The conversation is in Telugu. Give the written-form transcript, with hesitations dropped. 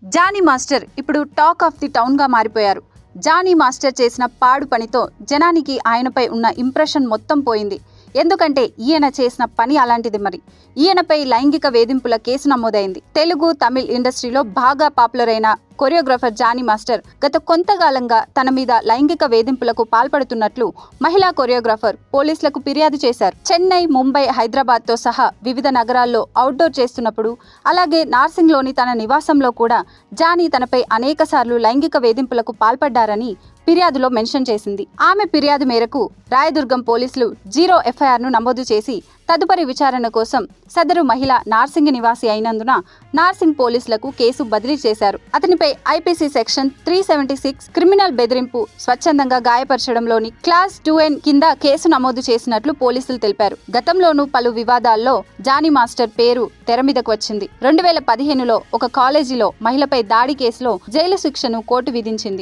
జానీ మాస్టర్ ఇప్పుడు టాక్ ఆఫ్ ది టౌన్ గా మారిపోయారు. జానీ మాస్టర్ చేసిన పాడు పనితో జనానికి ఆయనపై ఉన్న ఇంప్రెషన్ మొత్తం పోయింది. ఎందుకంటే ఈయన చేసిన పని అలాంటిది. మరి ఈయనపై లైంగిక వేధింపుల కేసు నమోదైంది. తెలుగు, తమిళ్ ఇండస్ట్రీలో బాగా పాపులర్ అయిన కొరియోగ్రాఫర్ జానీ మాస్టర్ గత కొంతకాలంగా తన మీద లైంగిక వేధింపులకు పాల్పడుతున్నట్లు మహిళా కొరియోగ్రాఫర్ పోలీసులకు ఫిర్యాదు చేశారు. చెన్నై, ముంబై, హైదరాబాద్ తో సహా వివిధ నగరాల్లో అవుట్డోర్ చేస్తున్నప్పుడు, అలాగే నార్సింగ్లోని తన నివాసంలో కూడా జానీ తనపై అనేకసార్లు లైంగిక వేధింపులకు పాల్పడ్డారని ఫిర్యాదులో మెన్షన్ చేసింది. ఆమె ఫిర్యాదు మేరకు రాయదుర్గం పోలీసులు 0 ఎఫ్ఐఆర్ను నమోదు చేసి తదుపరి విచారణ కోసం సదరు మహిళ నార్సింగ్ నివాసి అయినందున నార్సింగ్ పోలీసులకు కేసు బదిలీ చేశారు. అతనిపై ఐపీసీ సెక్షన్ 376 క్రిమినల్ బెదిరింపు, స్వచ్ఛందంగా గాయపరచడంలోని క్లాస్ 2N కింద కేసు నమోదు చేసినట్లు పోలీసులు తెలిపారు. గతంలోనూ పలు వివాదాల్లో జానీ మాస్టర్ పేరు తెర మీదకు వచ్చింది. 2015లో ఒక కాలేజీలో మహిళపై దాడి కేసులో జైలు శిక్షను కోర్టు విధించింది.